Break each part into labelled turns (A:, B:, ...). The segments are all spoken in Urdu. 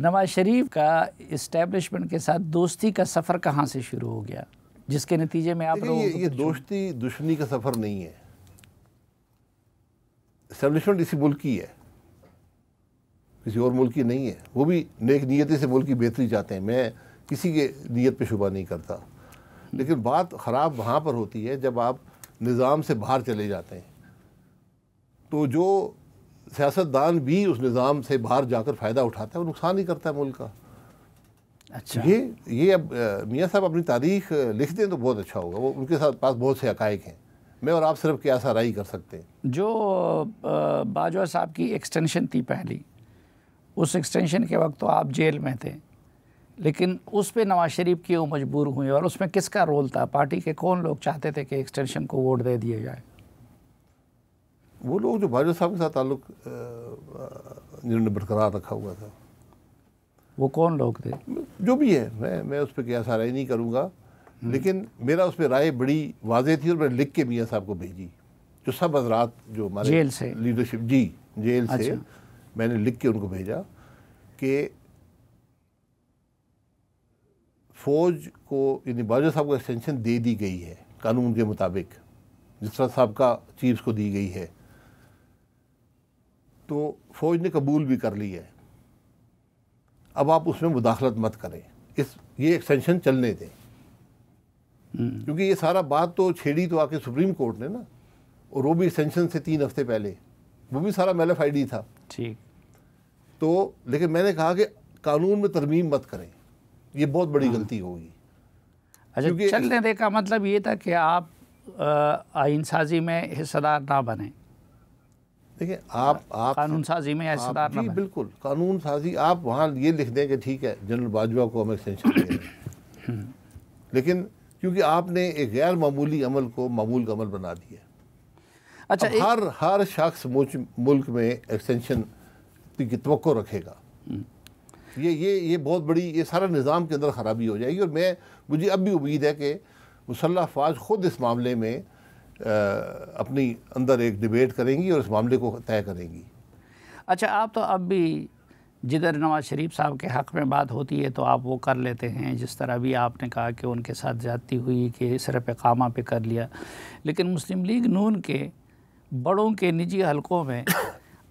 A: نواز شریف کا اسٹیبلشمنٹ کے ساتھ دوستی کا سفر کہاں سے شروع ہو گیا جس کے نتیجے میں آپ
B: یہ دوستی دشمنی کا سفر نہیں ہے. اسٹیبلشمنٹ اسی ملک کی ہے, کسی اور ملک کی نہیں ہے. وہ بھی نیک نیتی سے ملک کی بہتری چاہتے ہیں, میں کسی کے نیت پہ شبہ نہیں کرتا. لیکن بات خراب وہاں پر ہوتی ہے جب آپ نظام سے باہر چلے جاتے ہیں. تو جو سیاستدان بھی اس نظام سے باہر جا کر فائدہ اٹھاتا ہے وہ نقصان ہی کرتا ہے ملک کا.
A: اچھا,
B: یہ اب میاں صاحب اپنی تاریخ لکھ دیں تو بہت اچھا ہوگا. وہ ان کے ساتھ پاس بہت سے حقائق ہیں, میں اور آپ صرف قیاس آرائی کر سکتے ہیں.
A: جو باجوہ صاحب کی ایکسٹینشن تھی پہلی, اس ایکسٹینشن کے وقت تو آپ جیل میں تھے, لیکن اس پہ نواز شریف کیوں مجبور ہوئے اور اس میں کس کا رول تھا؟ پارٹی کے کون لوگ چاہتے تھے کہ ایکسٹینشن کو ووٹ دے دیا جائے؟
B: وہ لوگ جو باجوہ صاحب کے ساتھ تعلق جنہوں نے برقرار رکھا ہوا تھا.
A: وہ کون لوگ تھے؟
B: جو بھی ہے, میں اس پہ قیاس آرائی نہیں کروں گا, لیکن میرا اس پہ رائے بڑی واضح تھی اور میں نے لکھ کے میاں صاحب کو بھیجی. جو سب حضرات جو ہمارے
A: جیل سے
B: لیڈرشپ, جیل سے میں نے لکھ کے ان کو بھیجا کہ فوج کو, یعنی باجوہ صاحب کو ایکسٹینشن دے دی گئی ہے قانون کے مطابق, جس طرح سابقہ کا چیفز کو دی گئی ہے, تو فوج نے قبول بھی کر لی ہے. اب آپ اس میں مداخلت مت کریں, یہ ایکسٹینشن چلنے دیں. کیونکہ یہ سارا بات تو چھیڑی تو آ کے سپریم کورٹ نے نا, اور وہ بھی ایکسٹینشن سے 3 ہفتے پہلے, وہ بھی سارا میل ایف آئی ڈی تھا.
A: ٹھیک.
B: تو لیکن میں نے کہا کہ قانون میں ترمیم مت کریں, یہ بہت بڑی غلطی ہوگی.
A: اچھا, چلنے دے کا مطلب یہ تھا کہ آپ آئین سازی میں حصہ دار نہ بنیں.
B: دیکھیں آپ
A: قانون سازی میں حصہ دار نہ بنیں.
B: بالکل قانون سازی آپ وہاں یہ لکھ دیں کہ ٹھیک ہے جنرل باجوہ کو ہم ایکسٹینشن دے رہے ہیں, لیکن کیونکہ آپ نے ایک غیر معمولی عمل کو معمول کا عمل بنا دیا.
A: اچھا,
B: ہر شخص ملک میں ایکسٹینشن کی توقع رکھے گا. یہ بہت بڑی, یہ سارا نظام کے اندر خرابی ہو جائے گی. اور مجھے اب بھی امید ہے کہ مسلح افواج خود اس معاملے میں اپنی اندر ایک ڈیبیٹ کریں گی اور اس معاملے کو طے کریں گی. اچھا,
A: آپ تو اب بھی جدھر نواز شریف صاحب کے حق میں بات ہوتی ہے تو آپ وہ کر لیتے ہیں, جس طرح بھی آپ نے کہا کہ ان کے ساتھ زیادتی ہوئی کہ صرف اقامہ پہ کر لیا. لیکن مسلم لیگ نون کے بڑوں کے نجی حلقوں میں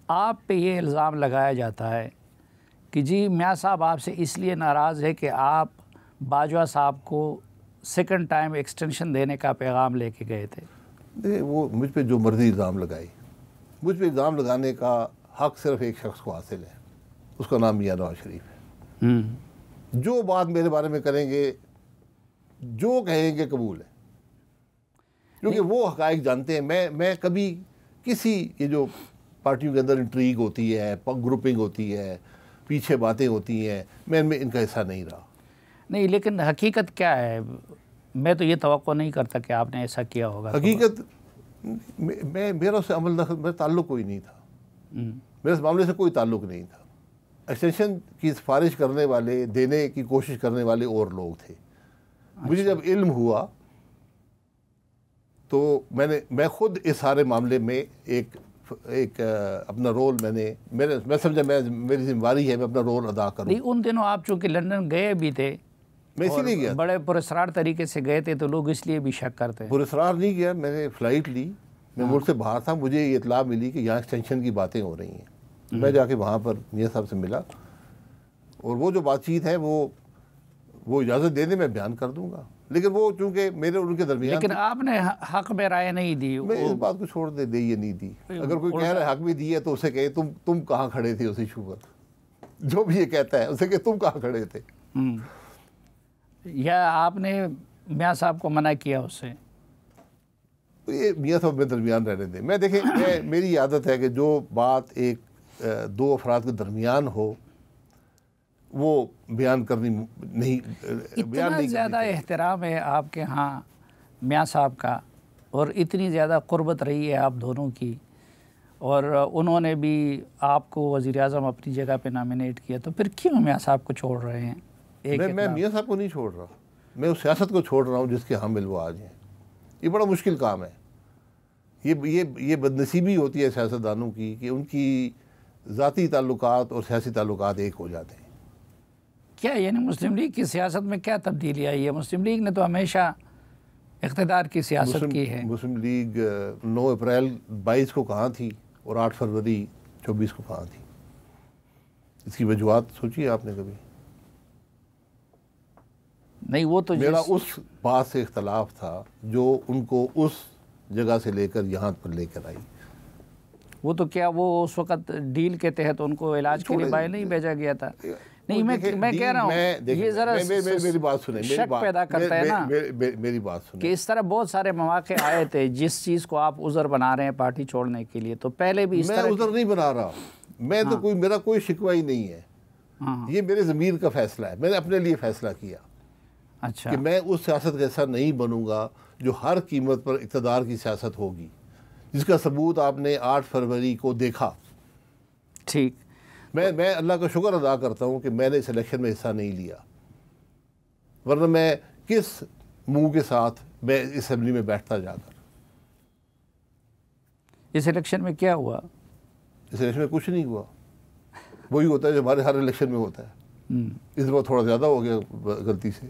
A: آپ پہ یہ الزام لگایا جاتا ہے کہ جی میاں صاحب آپ سے اس لیے ناراض ہے کہ آپ باجوہ صاحب کو سیکنڈ ٹائم ایکسٹینشن دینے کا پیغام لے کے گئے تھے.
B: وہ مجھ پہ جو مرضی الزام لگائی, مجھ پہ الزام لگانے کا حق صرف ایک شخص کو حاصل ہے, اس کا نام میاں نواز شریف ہے. جو بات میرے بارے میں کریں گے, جو کہیں گے قبول ہے, کیونکہ وہ حقائق جانتے ہیں. میں کبھی کسی, یہ جو پارٹیوں کے اندر انٹریگ ہوتی ہے, گروپنگ ہوتی ہے, پیچھے باتیں ہوتی ہیں, میں ان کا حصہ نہیں رہا.
A: نہیں, لیکن حقیقت کیا ہے؟ میں تو یہ توقع نہیں کرتا کہ آپ نے ایسا کیا ہوگا.
B: حقیقت میرا اس سے عمل میرا تعلق کوئی نہیں تھا, میرے اس معاملے سے کوئی تعلق نہیں تھا. ایکسٹینشن کی سفارش کرنے والے, دینے کی کوشش کرنے والے اور لوگ تھے. مجھے جب علم ہوا تو میں خود اس سارے معاملے میں ایک اپنا رول میں سمجھا میری ذمہ داری ہے میں اپنا رول ادا کروں.
A: ان دنوں آپ چونکہ لندن گئے بھی تھے,
B: میں اسی لیے گیا,
A: بڑے پراسرار طریقے سے گئے تھے, تو لوگ اس لیے بھی شک کرتے ہیں.
B: پراسرار نہیں گیا, میں نے فلائٹ لی, میں ملک سے باہر تھا, مجھے یہ اطلاع ملی کہ یہاں ایکسٹینشن کی باتیں ہو رہی ہیں. میں جا کے وہاں پر میاں صاحب سے ملا, اور وہ جو بات چیت ہے وہ اجازت دے دیں میں بیان کر دوں گا. لیکن وہ چونکہ میرے اور ان کے درمیان,
A: لیکن آپ نے حق میں رائے نہیں دی.
B: میں اس بات کو چھوڑ دے یہ نہیں دی. اگر کوئی کہہ رہا ہے حق بھی دی ہے تو اسے کہے تم کہاں کھڑے تھے اس ایشو پر, جو بھی یہ کہتا ہے اسے کہ تم کہاں کھڑے تھے.
A: یا آپ نے میاں صاحب کو منع کیا اس سے؟
B: یہ میاں صاحب میں درمیان رہنے دیں. دیکھیں میری عادت ہے کہ جو بات ایک دو افراد کے درمیان ہو وہ بیان کرنی نہیں.
A: اتنا زیادہ احترام ہے آپ کے ہاں میاں صاحب کا, اور اتنی زیادہ قربت رہی ہے آپ دونوں کی, اور انہوں نے بھی آپ کو وزیر اعظم اپنی جگہ پہ نامینیٹ کیا, تو پھر کیوں میاں صاحب کو چھوڑ رہے ہیں؟
B: میں میاں صاحب کو نہیں چھوڑ رہا, میں اس سیاست کو چھوڑ رہا ہوں جس کے حامل وہ آج ہیں. یہ بڑا مشکل کام ہے. یہ بدنصیبی ہوتی ہے سیاستدانوں کی کہ ان کی ذاتی تعلقات اور سیاسی تعلقات ایک ہو جاتے ہیں.
A: کیا یعنی مسلم لیگ کی سیاست میں کیا تبدیلی آئی ہے؟ مسلم لیگ نے تو ہمیشہ اقتدار کی سیاست کی ہے.
B: مسلم لیگ 9 اپریل 22 کو کہاں تھی اور 8 فروری 24 کو کہاں تھی؟ اس کی وجوہات سوچیے آپ نے کبھی؟
A: نہیں وہ تو
B: میرا اس بات سے اختلاف تھا جو ان کو اس جگہ سے لے کر یہاں پر لے کر آئی.
A: وہ تو کیا وہ اس وقت ڈیل کے تحت ان کو علاج کے لیے باہر نہیں بھیجا گیا تھا؟ نہیں میں کہہ رہا ہوں یہ ذرا
B: میری بات سنیں،
A: شک پیدا کرتا ہے نا
B: میری بات سنیں
A: کہ اس طرح بہت سارے مواقع آئے تھے جس چیز کو آپ عذر بنا رہے ہیں پارٹی چھوڑنے کے لیے. تو پہلے بھی اس طرح
B: میں عذر نہیں بنا رہا، میں تو میرا کوئی شکوہ ہی نہیں ہے. یہ میرے ضمیر کا فیصلہ ہے، میں نے اپنے لیے فیصلہ کیا
A: اچھا
B: کہ میں اس سیاست کا ایسا نہیں بنوں گا جو ہر قیمت پر اقتدار کی سیاست ہوگی، جس کا ثبوت آپ نے 8 فروری کو دیکھا.
A: ٹھیک،
B: میں اللہ کا شکر ادا کرتا ہوں کہ میں نے اس الیکشن میں حصہ نہیں لیا، ورنہ میں کس منہ کے ساتھ میں اسمبلی میں بیٹھتا جا کر.
A: اس الیکشن میں کیا ہوا؟
B: اس الیکشن میں کچھ نہیں ہوا، وہی ہوتا ہے جو ہمارے ہر الیکشن میں ہوتا ہے. اس بار تھوڑا زیادہ ہو گیا غلطی سے.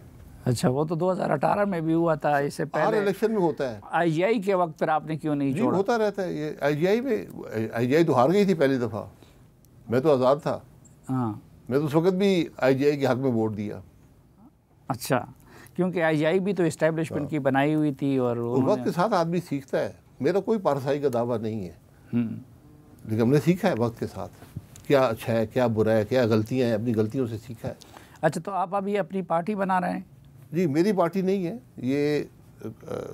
A: اچھا، وہ تو 2018 میں بھی ہوا تھا، اس سے
B: ہر
A: پہلے
B: الیکشن میں ہوتا ہے.
A: آئی جی آئی کے وقت پھر آپ نے کیوں نہیں چھوڑا؟
B: ہوتا رہتا ہے یہ. آئی جی آئی تو ہار گئی تھی پہلی دفعہ، میں تو آزاد تھا.
A: ہاں،
B: میں تو اس وقت بھی آئی جی آئی کے حق میں ووٹ دیا.
A: اچھا، کیونکہ آئی جی آئی بھی تو اسٹیبلشمنٹ کی بنائی ہوئی تھی اور
B: اس وقت کے ساتھ آدمی سیکھتا ہے. میرا کوئی پارسائی کا دعویٰ نہیں ہے، لیکن ہم نے سیکھا ہے وقت کے ساتھ کیا اچھا ہے کیا برا ہے، کیا غلطیاں ہیں، اپنی غلطیوں سے سیکھا ہے.
A: اچھا، تو آپ ابھی اپنی پارٹی بنا رہے ہیں؟
B: جی میری پارٹی نہیں ہے، یہ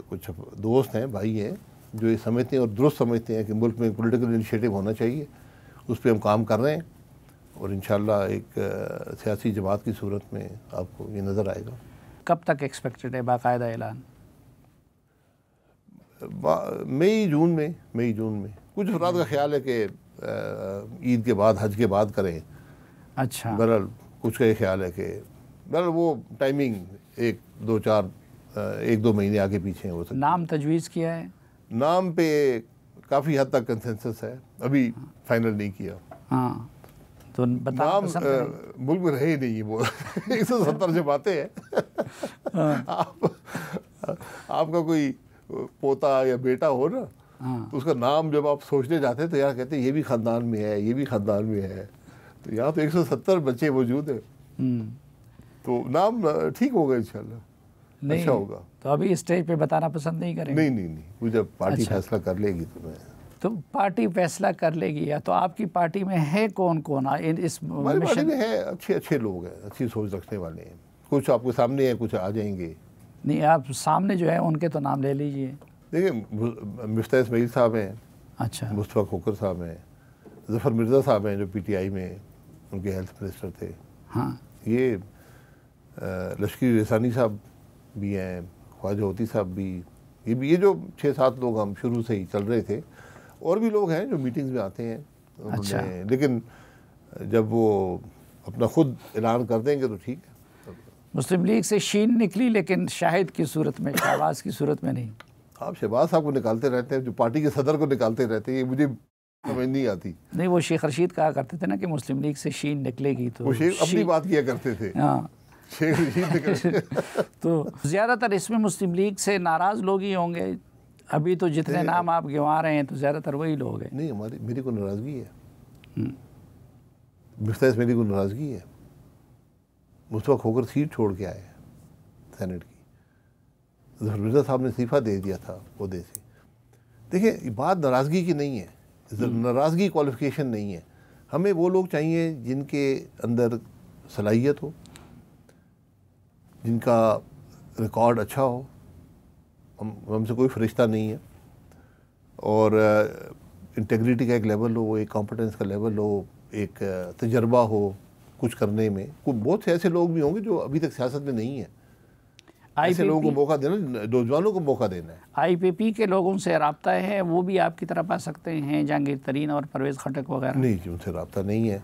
B: کچھ دوست ہیں، بھائی ہیں جو یہ سمجھتے ہیں اور درست سمجھتے ہیں کہ ملک میں ایک پولیٹیکل انیشیٹو ہونا چاہیے. اس پہ ہم کام کر رہے ہیں اور انشاءاللہ ایک سیاسی جماعت کی صورت میں آپ کو یہ نظر آئے گا.
A: کب تک ایکسپیکٹڈ ہے باقاعدہ اعلان؟
B: مئی جون میں. کچھ افراد کا خیال ہے کہ عید کے بعد، حج کے بعد کریں.
A: اچھا،
B: بہرحال کچھ کا یہ خیال ہے کہ بہرحال وہ ٹائمنگ 1-2 مہینے آگے پیچھے ہو سکتا ہے.
A: نام تجویز کیا ہے؟
B: نام پہ کافی حد تک کنسنسس ہے، ابھی فائنل نہیں کیا.
A: ہاں، تو
B: نام ملک میں رہے نہیں وہ 170 جب آتے ہیں آپ کا کوئی پوتا یا بیٹا ہو نا، تو اس کا نام جب آپ سوچنے جاتے ہیں تو یار کہتے ہیں یہ بھی خاندان میں ہے، یہ بھی خاندان میں ہے. تو یہاں تو 170 بچے موجود ہیں، تو نام ٹھیک ہوگا انشاءاللہ، اچھا ہوگا.
A: تو ابھی اسٹیج پہ بتانا پسند نہیں کریں؟
B: نہیں، وہ جب پارٹی فیصلہ کر لے گی
A: تو پارٹی فیصلہ کر لے گی. یا تو آپ کی پارٹی میں ہے کون
B: ہماری پارٹی میں ہے اچھے لوگ ہیں، اچھی سوچ رکھنے والے ہیں. کچھ آپ کے سامنے ہیں، کچھ آ جائیں گے.
A: نہیں، آپ سامنے جو ہے ان کے تو نام لے لیجئے.
B: دیکھیں مفتاح اسماعیل صاحب ہیں،
A: اچھا،
B: مصطفیٰ کھوکھر صاحب ہیں، ظفر مرزا صاحب ہیں جو پی ٹی آئی میں ان کے ہیلتھ منسٹر تھے.
A: ہاں،
B: یہ لشکری رسانی صاحب بھی ہیں، خواجہ ہوتی صاحب بھی، یہ جو 6-7 لوگ ہم شروع سے ہی چل رہے تھے. اور بھی لوگ ہیں جو میٹنگز میں آتے ہیں.
A: اچھا،
B: لیکن جب وہ اپنا خود اعلان کر دیں گے تو ٹھیک ہے.
A: مسلم لیگ سے شین نکلی لیکن شاہد کی صورت میں، شہباز کی صورت میں نہیں.
B: آپ شہباز صاحب کو نکالتے رہتے ہیں، جو پارٹی کے صدر کو نکالتے رہتے ہیں، یہ مجھے سمجھ نہیں آتی.
A: نہیں، وہ شیخ رشید کہا کرتے تھے نا کہ مسلم لیگ سے شین نکلے گی. تو
B: وہ شیخ اپنی بات کیا کرتے تھے.
A: ہاں،
B: شیخ رشید
A: تو زیادہ تر اس میں مسلم لیگ سے ناراض لوگ ہی ہوں گے. ابھی تو جتنے نام آپ گنوا رہے ہیں تو زیادہ تر وہی لوگ ہیں.
B: نہیں، میری کو ناراضگی ہے، مفتاح میری کو ناراضگی ہے. مصطفیٰ کھوکھر سیٹ چھوڑ کے آئے ہیں سینٹ کی. ظفر مرزا صاحب نے استعفیٰ دے دیا تھا عہدے سے. دیکھیں یہ بات ناراضگی کی نہیں ہے، ناراضگی کوالیفیکیشن نہیں ہے. ہمیں وہ لوگ چاہیے جن کے اندر صلاحیت ہو، جن کا ریکارڈ اچھا ہو. ہم سے کوئی فرشتہ نہیں ہے، اور انٹیگریٹی کا ایک لیول ہو، ایک کمپٹنس کا لیول ہو، ایک تجربہ ہو کچھ کرنے میں. بہت سے ایسے لوگ بھی ہوں گے جو ابھی تک سیاست میں نہیں ہیں. ایسے لوگوں کو موقع دینا، نوجوانوں کو موقع دینا ہے.
A: آئی پی پی کے لوگوں سے رابطہ ہے، وہ بھی آپ کی طرف آ سکتے ہیں، جہانگیر ترین اور پرویز خٹک وغیرہ؟
B: نہیں جی، ان سے رابطہ نہیں ہے.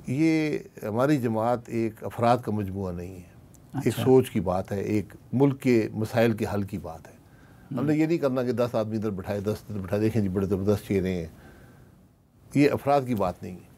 B: یہ ہماری جماعت ایک افراد کا مجموعہ نہیں ہے، ایک سوچ کی بات ہے، ایک ملک کے مسائل کے حل کی بات ہے. ہم نے یہ نہیں کرنا کہ 10 آدمی ادھر بٹھائے، 10 ادھر بٹھائے، دیکھیں جی بڑے زبردست چہرے ہیں. یہ افراد کی بات نہیں ہے.